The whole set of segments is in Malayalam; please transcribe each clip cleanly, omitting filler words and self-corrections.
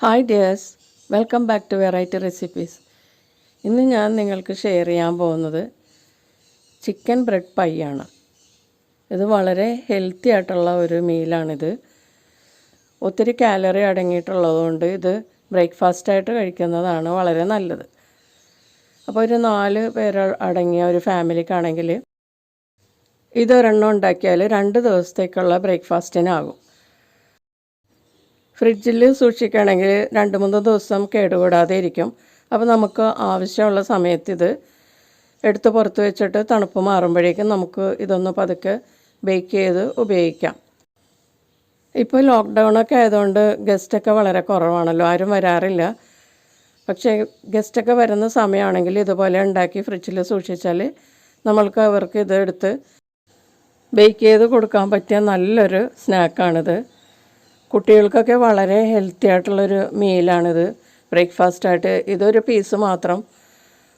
Hi dears, welcome back to variety recipes. ഇന്ന് ഞാൻ നിങ്ങൾക്ക് ഷെയർ ചെയ്യാൻ പോകുന്നത് ചിക്കൻ ബ്രെഡ് പൈ ആണ്. ഇത് വളരെ ഹെൽത്തി ആയിട്ടുള്ള ഒരു മീലാണിത്. ഒത്തിരി കാലറി അടങ്ങിയിട്ടുള്ളതുകൊണ്ട് ഇത് ബ്രേക്ക്ഫാസ്റ്റായിട്ട് കഴിക്കുന്നതാണ് വളരെ നല്ലത്. അപ്പോൾ ഒരു 4 പേര് അടങ്ങിയ ഒരു ഫാമിലിക്കാണെങ്കിൽ ഇതൊരെണ്ണം ഉണ്ടാക്കിയാൽ 2 ദിവസത്തേക്കുള്ള ബ്രേക്ക്ഫാസ്റ്റിനാകും. ഫ്രിഡ്ജിൽ സൂക്ഷിക്കുകയാണെങ്കിൽ 2-3 ദിവസം കേടുകൂടാതെ ഇരിക്കും. അപ്പോൾ നമുക്ക് ആവശ്യമുള്ള സമയത്ത് ഇത് എടുത്ത് പുറത്ത് വെച്ചിട്ട് തണുപ്പ് മാറുമ്പോഴേക്കും നമുക്ക് ഇതൊന്ന് പതുക്കെ ബേക്ക് ചെയ്ത് ഉപയോഗിക്കാം. ഇപ്പോൾ ലോക്ക്ഡൗണൊക്കെ ആയതുകൊണ്ട് ഗസ്റ്റൊക്കെ വളരെ കുറവാണല്ലോ, ആരും വരാറില്ല. പക്ഷേ ഗസ്റ്റൊക്കെ വരുന്ന സമയമാണെങ്കിൽ ഇതുപോലെ ഉണ്ടാക്കി ഫ്രിഡ്ജിൽ സൂക്ഷിച്ചാൽ നമ്മൾക്ക് അവർക്ക് ഇത് എടുത്ത് ബേക്ക് ചെയ്ത് കൊടുക്കാൻ പറ്റിയ നല്ലൊരു സ്നാക്കാണിത്. കുട്ടികൾക്കൊക്കെ വളരെ ഹെൽത്തി ആയിട്ടുള്ളൊരു മീലാണിത്. ബ്രേക്ക്ഫാസ്റ്റായിട്ട് ഇതൊരു പീസ് മാത്രം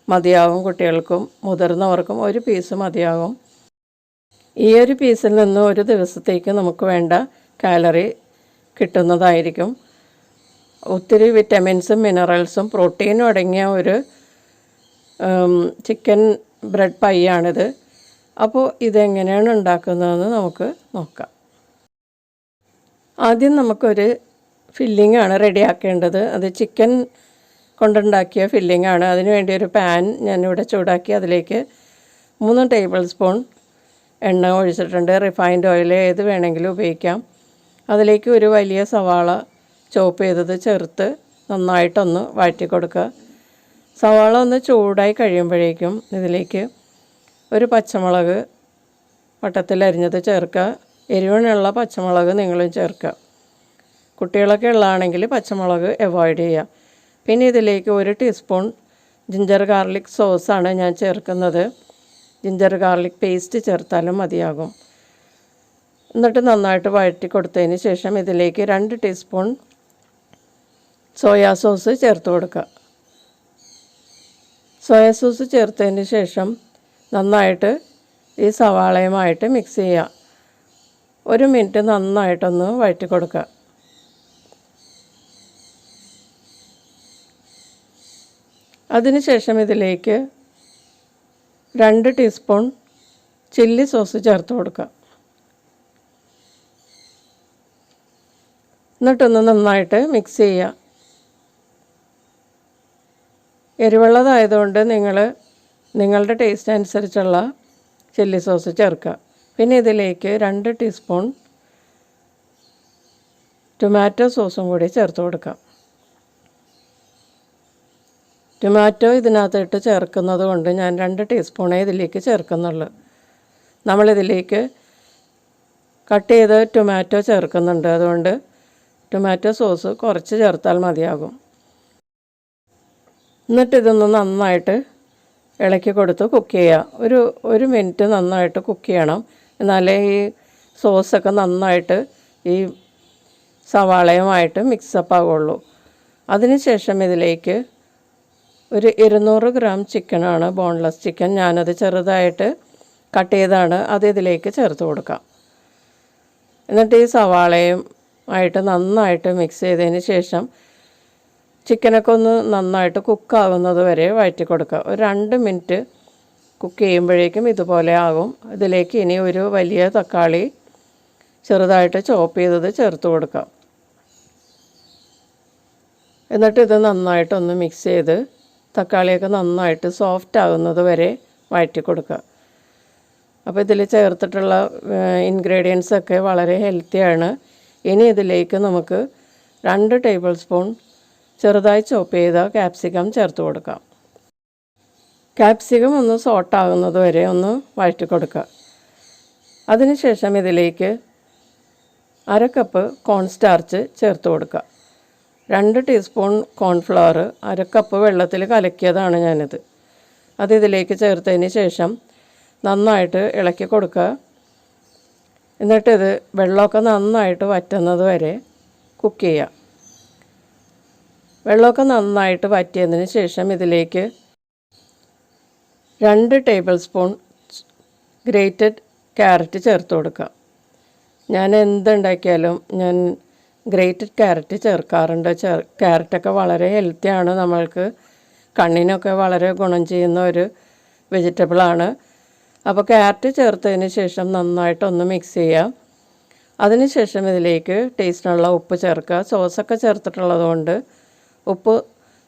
മതിയാകും. കുട്ടികൾക്കും മുതിർന്നവർക്കും ഒരു പീസ് മതിയാകും. ഈ ഒരു പീസിൽ നിന്ന് ഒരു ദിവസത്തേക്ക് നമുക്ക് വേണ്ട കാലറി കിട്ടുന്നതായിരിക്കും. ഒത്തിരി വിറ്റമിൻസും മിനറൽസും പ്രോട്ടീനും അടങ്ങിയ ഒരു ചിക്കൻ ബ്രെഡ് പൈ ആണിത്. അപ്പോൾ ഇതെങ്ങനെയാണ് ഉണ്ടാക്കുന്നതെന്ന് നമുക്ക് നോക്കാം. ആദ്യം നമുക്കൊരു ഫില്ലിങ്ങാണ് റെഡിയാക്കേണ്ടത്. അത് ചിക്കൻ കൊണ്ടുണ്ടാക്കിയ ഫില്ലിങ്ങാണ്. അതിന് വേണ്ടി ഒരു പാൻ ഞാനിവിടെ ചൂടാക്കി അതിലേക്ക് 3 ടേബിൾ സ്പൂൺ എണ്ണ ഒഴിച്ചിട്ടുണ്ട്. റിഫൈൻഡ് ഓയിൽ ഏത് വേണമെങ്കിലും ഉപയോഗിക്കാം. അതിലേക്ക് ഒരു വലിയ സവാള ചോപ്പ് ചെയ്തത് ചേർത്ത് നന്നായിട്ടൊന്ന് വഴറ്റി കൊടുക്കുക. സവാള ഒന്ന് ചൂടായി കഴിയുമ്പോഴേക്കും ഇതിലേക്ക് ഒരു പച്ചമുളക് വട്ടത്തിൽ അരിഞ്ഞത് ചേർക്കുക. എരിവിനുള്ള പച്ചമുളക് നിങ്ങളും ചേർക്കുക. കുട്ടികളൊക്കെ ഉള്ളതാണെങ്കിൽ പച്ചമുളക് അവോയ്ഡ് ചെയ്യുക. പിന്നെ ഇതിലേക്ക് 1 ടീസ്പൂൺ ജിഞ്ചർ ഗാർലിക് സോസാണ് ഞാൻ ചേർക്കുന്നത്. ജിഞ്ചർ ഗാർലിക് പേസ്റ്റ് ചേർത്താലും മതിയാകും. എന്നിട്ട് നന്നായിട്ട് വഴറ്റി കൊടുത്തതിന് ശേഷം ഇതിലേക്ക് 2 ടീസ്പൂൺ സോയാ സോസ് ചേർത്ത് കൊടുക്കുക. സോയാ സോസ് ചേർത്തതിന് ശേഷം നന്നായിട്ട് ഈ സവാളയുമായിട്ട് മിക്സ് ചെയ്യുക. 1 മിനിറ്റ് നന്നായിട്ടൊന്ന് വഴറ്റി കൊടുക്കുക. അതിനുശേഷം ഇതിലേക്ക് 2 ടീസ്പൂൺ ചില്ലി സോസ് ചേർത്ത് കൊടുക്കുക. എന്നിട്ടൊന്ന് നന്നായിട്ട് മിക്സ് ചെയ്യുക. എരിവുള്ളതായതുകൊണ്ട് നിങ്ങളുടെ ടേസ്റ്റ് അനുസരിച്ചുള്ള ചില്ലി സോസ് ചേർക്കുക. പിന്നെ ഇതിലേക്ക് 2 ടീസ്പൂൺ ടൊമാറ്റോ സോസും കൂടി ചേർത്ത് കൊടുക്കാം. ടൊമാറ്റോ ഇതിനകത്തിട്ട് ചേർക്കുന്നത് കൊണ്ട് ഞാൻ 2 ടീസ്പൂണേ ഇതിലേക്ക് ചേർക്കുന്നുള്ളൂ. നമ്മളിതിലേക്ക് കട്ട് ചെയ്ത് ടൊമാറ്റോ ചേർക്കുന്നുണ്ട്. അതുകൊണ്ട് ടൊമാറ്റോ സോസ് കുറച്ച് ചേർത്താൽ മതിയാകും. എന്നിട്ടിതൊന്ന് നന്നായിട്ട് ഇളക്കി കൊടുത്ത് കുക്ക് ചെയ്യുക. ഒരു മിനിറ്റ് നന്നായിട്ട് കുക്ക് ചെയ്യണം. എന്നാലേ ഈ സോസൊക്കെ നന്നായിട്ട് ഈ സവാളയുമായിട്ട് മിക്സപ്പ് ആകുള്ളൂ. അതിനുശേഷം ഇതിലേക്ക് ഒരു 200 ഗ്രാം ചിക്കനാണ്, ബോൺലെസ് ചിക്കൻ. ഞാനത് ചെറുതായിട്ട് കട്ട് ചെയ്താണ്. അത് ഇതിലേക്ക് ചേർത്ത് കൊടുക്കാം. എന്നിട്ട് ഈ സവാളയും ആയിട്ട് നന്നായിട്ട് മിക്സ് ചെയ്തതിന് ശേഷം ചിക്കനൊക്കെ ഒന്ന് നന്നായിട്ട് കുക്കാകുന്നത് വരെ വഴറ്റി കൊടുക്കുക. ഒരു 2 മിനിറ്റ് കുക്ക് ചെയ്യുമ്പോഴേക്കും ഇതുപോലെ ആകും. ഇതിലേക്ക് ഇനി ഒരു വലിയ തക്കാളി ചെറുതായിട്ട് ചോപ്പ് ചെയ്തത് ചേർത്ത് കൊടുക്കാം. എന്നിട്ട് ഇത് നന്നായിട്ടൊന്ന് മിക്സ് ചെയ്ത് തക്കാളിയൊക്കെ നന്നായിട്ട് സോഫ്റ്റ് ആകുന്നത് വരെ വഴറ്റി കൊടുക്കുക. അപ്പോൾ ഇതിൽ ചേർത്തിട്ടുള്ള ഇൻഗ്രീഡിയൻസൊക്കെ വളരെ ഹെൽത്തിയാണ്. ഇനി ഇതിലേക്ക് നമുക്ക് 2 ടേബിൾ സ്പൂൺ ചെറുതായി ചോപ്പ് ചെയ്ത ക്യാപ്സിക്കം ചേർത്ത് കൊടുക്കാം. ക്യാപ്സിക്കം ഒന്ന് സോട്ടാകുന്നത് വരെ ഒന്ന് വഴറ്റി കൊടുക്കുക. അതിനുശേഷം ഇതിലേക്ക് 1/2 കപ്പ് കോൺ സ്റ്റാർച്ച് ചേർത്ത് കൊടുക്കുക. 2 ടീസ്പൂൺ കോൺഫ്ലവർ 1/2 കപ്പ് വെള്ളത്തിൽ കലക്കിയതാണ് ഞാനിത്. അത് ഇതിലേക്ക് ചേർത്തതിന് ശേഷം നന്നായിട്ട് ഇളക്കി കൊടുക്കുക. എന്നിട്ടിത് വെള്ളമൊക്കെ നന്നായിട്ട് വറ്റുന്നത് വരെ കുക്ക് ചെയ്യുക. വെള്ളമൊക്കെ നന്നായിട്ട് വറ്റിയതിന് ശേഷം ഇതിലേക്ക് 2 ടേബിൾ സ്പൂൺ ഗ്രേറ്റഡ് ക്യാരറ്റ് ചേർത്ത് കൊടുക്കുക. ഞാൻ എന്തുണ്ടാക്കിയാലും ഞാൻ ഗ്രേറ്റഡ് ക്യാരറ്റ് ചേർക്കാറുണ്ട്. ക്യാരറ്റൊക്കെ വളരെ ഹെൽത്തിയാണ്, നമ്മൾക്ക് കണ്ണിനൊക്കെ വളരെ ഗുണം ചെയ്യുന്ന ഒരു വെജിറ്റബിളാണ്. അപ്പോൾ ക്യാരറ്റ് ചേർത്തതിന് ശേഷം നന്നായിട്ടൊന്ന് മിക്സ് ചെയ്യാം. അതിനുശേഷം ഇതിലേക്ക് ടേസ്റ്റിനുള്ള ഉപ്പ് ചേർക്കുക. സോസൊക്കെ ചേർത്തിട്ടുള്ളത് കൊണ്ട് ഉപ്പ്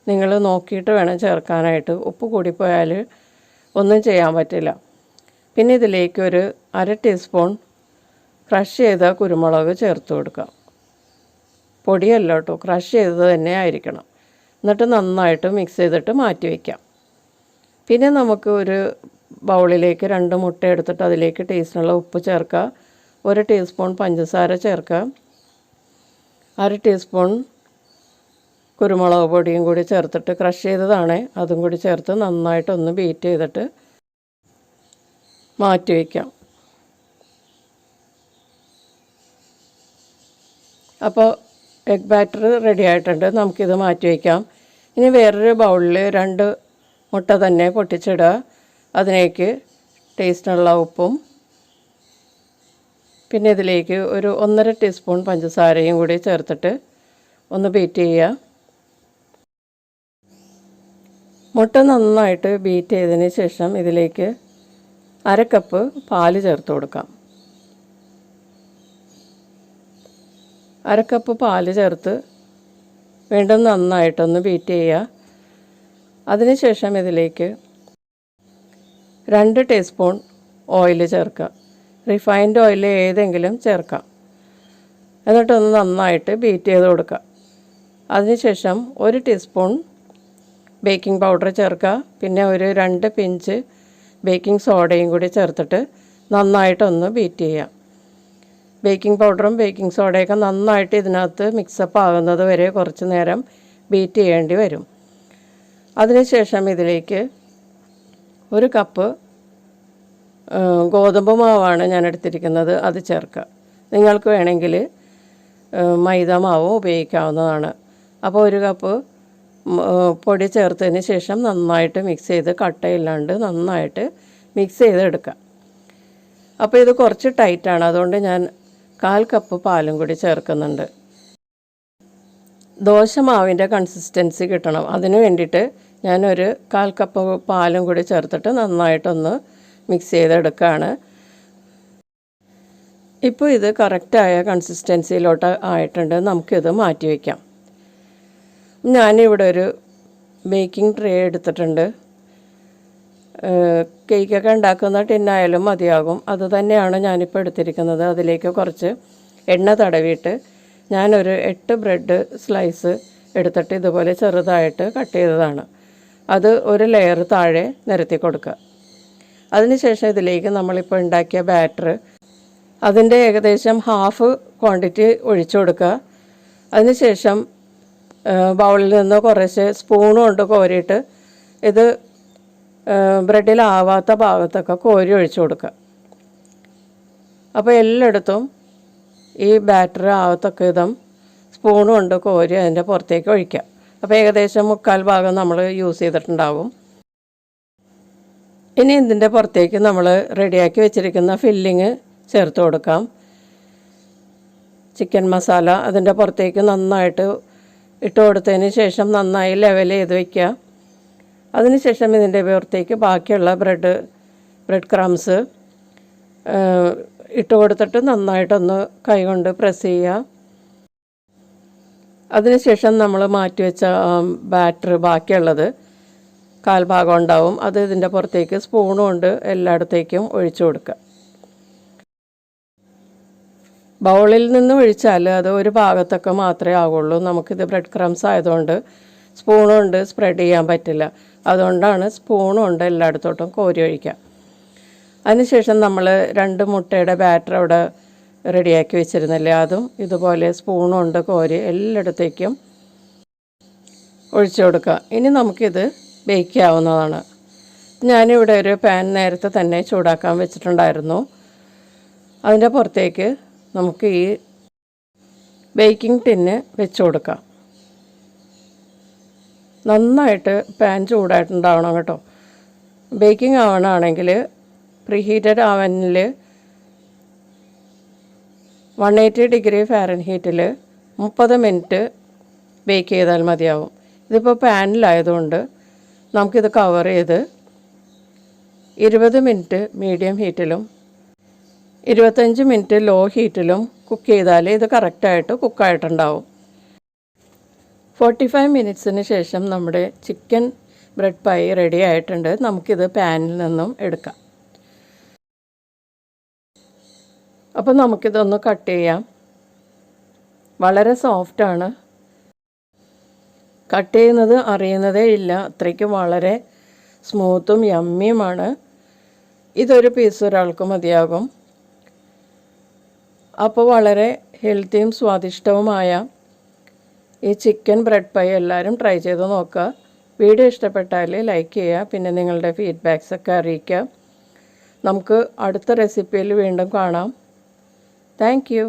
നിങ്ങൾ നോക്കിയിട്ട് വേണം ചേർക്കാനായിട്ട്. ഉപ്പ് കൂടിപ്പോയാൽ ഒന്നും ചെയ്യാൻ പറ്റില്ല. പിന്നെ ഇതിലേക്ക് ഒരു 1/2 ടീസ്പൂൺ ക്രഷ് ചെയ്ത കുരുമുളക് ചേർത്ത് കൊടുക്കുക. പൊടിയല്ല കേട്ടോ, ക്രഷ് ചെയ്തത് തന്നെ ആയിരിക്കണം. എന്നിട്ട് നന്നായിട്ട് മിക്സ് ചെയ്തിട്ട് മാറ്റി വയ്ക്കാം. പിന്നെ നമുക്ക് ഒരു ബൗളിലേക്ക് 2 മുട്ട എടുത്തിട്ട് അതിലേക്ക് ടേസ്റ്റിനുള്ള ഉപ്പ് ചേർക്കുക. 1 ടീസ്പൂൺ പഞ്ചസാര ചേർക്കുക. 1/2 ടീസ്പൂൺ കുരുമുളക് പൊടിയും കൂടി ചേർത്തിട്ട്, ക്രഷ് ചെയ്തതാണ്, അതും കൂടി ചേർത്ത് നന്നായിട്ടൊന്ന് ബീറ്റ് ചെയ്തിട്ട് മാറ്റി വയ്ക്കാം. അപ്പോൾ എഗ് ബാറ്റർ റെഡി ആയിട്ടുണ്ട്. നമുക്കിത് മാറ്റി വയ്ക്കാം. ഇനി വേറൊരു ബൗളിൽ 2 മുട്ട തന്നെ പൊട്ടിച്ചിടുക. അതിലേക്ക് ടേസ്റ്റിനുള്ള ഉപ്പും പിന്നെ ഇതിലേക്ക് ഒരു 1.5 ടീസ്പൂൺ പഞ്ചസാരയും കൂടി ചേർത്തിട്ട് ഒന്ന് ബീറ്റ് ചെയ്യുക. മുട്ട നന്നായിട്ട് ബീറ്റ് ചെയ്തതിന് ശേഷം ഇതിലേക്ക് 1/2 കപ്പ് പാല് ചേർത്ത് കൊടുക്കാം. 1/2 കപ്പ് പാല് ചേർത്ത് വീണ്ടും നന്നായിട്ടൊന്ന് ബീറ്റ് ചെയ്യുക. അതിനുശേഷം ഇതിലേക്ക് 2 ടീസ്പൂൺ ഓയിൽ ചേർക്കുക. റിഫൈൻഡ് ഓയിൽ ഏതെങ്കിലും ചേർക്കാം. എന്നിട്ടൊന്ന് നന്നായിട്ട് ബീറ്റ് ചെയ്ത് കൊടുക്കുക. അതിനുശേഷം 1 ടീസ്പൂൺ ബേക്കിംഗ് പൗഡർ ചേർക്കുക. പിന്നെ ഒരു 2 പിഞ്ച് ബേക്കിംഗ് സോഡയും കൂടി ചേർത്തിട്ട് നന്നായിട്ടൊന്ന് ബീറ്റ് ചെയ്യുക. ബേക്കിംഗ് പൗഡറും ബേക്കിംഗ് സോഡയൊക്കെ നന്നായിട്ട് ഇതിനകത്ത് മിക്സപ്പ് ആകുന്നത് വരെ കുറച്ച് നേരം ബീറ്റ് ചെയ്യേണ്ടി വരും. അതിനുശേഷം ഇതിലേക്ക് 1 കപ്പ് ഗോതമ്പ് മാവാണ് ഞാൻ എടുത്തിരിക്കുന്നത്, അത് ചേർക്കുക. നിങ്ങൾക്ക് വേണമെങ്കിൽ മൈദ മാവും ഉപയോഗിക്കാവുന്നതാണ്. അപ്പോൾ 1 കപ്പ് പൊടി ചേർത്തതിന് ശേഷം നന്നായിട്ട് മിക്സ് ചെയ്ത് കട്ടയില്ലാണ്ട് നന്നായിട്ട് മിക്സ് ചെയ്തെടുക്കുക. അപ്പോൾ ഇത് കുറച്ച് ടൈറ്റാണ്, അതുകൊണ്ട് ഞാൻ 1/4 കപ്പ് പാലും കൂടി ചേർക്കുന്നുണ്ട്. ദോശമാവിൻ്റെ കൺസിസ്റ്റൻസി കിട്ടണം, അതിന് വേണ്ടിയിട്ട് ഞാനൊരു 1/4 കപ്പ് പാലും കൂടി ചേർത്തിട്ട് നന്നായിട്ടൊന്ന് മിക്സ് ചെയ്തെടുക്കുകയാണ്. ഇപ്പോൾ ഇത് കറക്റ്റായ കൺസിസ്റ്റൻസിയിലോട്ട് ആയിട്ടുണ്ട്. നമുക്കിത് മാറ്റി വയ്ക്കാം. ഞാനിവിടെ ഒരു ബേക്കിംഗ് ട്രേ എടുത്തിട്ടുണ്ട്. കേക്കൊക്കെ ഉണ്ടാക്കുന്ന ടിന്നായാലും മതിയാകും. അത് തന്നെയാണ് ഞാനിപ്പോൾ എടുത്തിരിക്കുന്നത്. അതിലേക്ക് കുറച്ച് എണ്ണ തടവിയിട്ട് ഞാനൊരു 8 ബ്രെഡ് സ്ലൈസ് എടുത്തിട്ട് ഇതുപോലെ ചെറുതായിട്ട് കട്ട് ചെയ്തതാണ്. അത് ഒരു ലെയർ താഴെ നിരത്തി കൊടുക്കുക. അതിനുശേഷം ഇതിലേക്ക് നമ്മളിപ്പോൾ ഉണ്ടാക്കിയ ബാറ്റർ അതിൻ്റെ ഏകദേശം ഹാഫ് ക്വാണ്ടിറ്റി ഒഴിച്ചു കൊടുക്കുക. അതിനുശേഷം ബൗളിൽ നിന്ന് കുറച്ച് സ്പൂൺ കൊണ്ട് കോരിയിട്ട് ഇത് ബ്രെഡിലാവാത്ത ഭാഗത്തൊക്കെ കോരി ഒഴിച്ചു കൊടുക്കുക. അപ്പോൾ എല്ലായിടത്തും ഈ ബാറ്റർ ആവത്തക്ക വിധം സ്പൂൺ കൊണ്ട് കോരി അതിൻ്റെ പുറത്തേക്ക് ഒഴിക്കുക. അപ്പോൾ ഏകദേശം 1/4 ഭാഗം നമ്മൾ യൂസ് ചെയ്തിട്ടുണ്ടാകും. ഇനി ഇതിൻ്റെ പുറത്തേക്ക് നമ്മൾ റെഡിയാക്കി വെച്ചിരിക്കുന്ന ഫില്ലിങ് ചേർത്ത് കൊടുക്കാം. ചിക്കൻ മസാല അതിൻ്റെ പുറത്തേക്ക് നന്നായിട്ട് ഇട്ട് കൊടുത്തതിന് ശേഷം നന്നായി ലെവൽ ചെയ്ത് വയ്ക്കുക. അതിനുശേഷം ഇതിൻ്റെ പുറത്തേക്ക് ബാക്കിയുള്ള ബ്രെഡ് ക്രംസ് ഇട്ട് കൊടുത്തിട്ട് നന്നായിട്ടൊന്ന് കൈകൊണ്ട് പ്രസ് ചെയ്യുക. അതിനുശേഷം നമ്മൾ മാറ്റി വെച്ച ബാറ്റർ ബാക്കിയുള്ളത് 1/4 ഭാഗം ഉണ്ടാവും. അത് ഇതിൻ്റെ പുറത്തേക്ക് സ്പൂൺ കൊണ്ട് എല്ലായിടത്തേക്കും ഒഴിച്ചു കൊടുക്കുക. ബൗളിൽ നിന്ന് ഒഴിച്ചാൽ അത് ഒരു ഭാഗത്തൊക്കെ മാത്രമേ ആകുള്ളൂ. നമുക്കിത് ബ്രെഡ് ക്രംസ് ആയതുകൊണ്ട് സ്പൂൺ കൊണ്ട് സ്പ്രെഡ് ചെയ്യാൻ പറ്റില്ല. അതുകൊണ്ടാണ് സ്പൂൺ കൊണ്ട് എല്ലായിടത്തോട്ടും കോരി ഒഴിക്കുക. അതിനുശേഷം നമ്മൾ 2 മുട്ടയുടെ ബാറ്റർ അവിടെ റെഡിയാക്കി വെച്ചിരുന്നില്ലേ, അതും ഇതുപോലെ സ്പൂൺ കൊണ്ട് കോരി എല്ലായിടത്തേക്കും ഒഴിച്ചു കൊടുക്കുക. ഇനി നമുക്കിത് ബേക്ക് ചെയ്യാവുന്നതാണ്. ഞാനിവിടെ ഒരു പാൻ നേരത്തെ തന്നെ ചൂടാക്കാൻ വെച്ചിട്ടുണ്ടായിരുന്നു. അതിൻ്റെ പുറത്തേക്ക് നമുക്ക് ഈ ബേക്കിംഗ് ടിന്ന് വെച്ച് കൊടുക്കാം. നന്നായിട്ട് പാൻ ചൂടായിട്ടുണ്ടാവണം കേട്ടോ. ബേക്കിംഗ് ആവണമെങ്കിൽ പ്രീഹീറ്റഡ് അവനിൽ 180 ഡിഗ്രി ഫാരൻഹീറ്റിൽ 30 മിനിറ്റ് ബേക്ക് ചെയ്താൽ മതിയാവും. ഇതിപ്പോൾ പാനിലായതുകൊണ്ട് നമുക്കിത് കവർ ചെയ്ത് 20 മിനിറ്റ് മീഡിയം ഹീറ്റിലും 25 മിനിറ്റ് ലോ ഹീറ്റിലും കുക്ക് ചെയ്താലേ ഇത് കറക്റ്റായിട്ട് കുക്കായിട്ടുണ്ടാവും. 45 മിനിറ്റ്സിന് ശേഷം നമ്മുടെ ചിക്കൻ ബ്രെഡ് പൈ റെഡി ആയിട്ടുണ്ട്. നമുക്കിത് പാനിൽ നിന്നും എടുക്കാം. അപ്പോൾ നമുക്കിതൊന്ന് കട്ട് ചെയ്യാം. വളരെ സോഫ്റ്റാണ്, കട്ട് ചെയ്യുന്നത് അറിയുന്നതേ ഇല്ല, അത്രയ്ക്ക് വളരെ സ്മൂത്തും യമ്മിയുമാണ്. ഇതൊരു പീസ് ഒരാൾക്ക് മതിയാകും. അപ്പോൾ വളരെ ഹെൽത്തിയും സ്വാദിഷ്ടവുമായ ഈ ചിക്കൻ ബ്രെഡ് പൈ എല്ലാവരും ട്രൈ ചെയ്ത് നോക്കുക. വീഡിയോ ഇഷ്ടപ്പെട്ടാൽ ലൈക്ക് ചെയ്യുക, പിന്നെ നിങ്ങളുടെ ഫീഡ്ബാക്സൊക്കെ അറിയിക്കുക. നമുക്ക് അടുത്ത റെസിപ്പിയിൽ വീണ്ടും കാണാം. Thank you.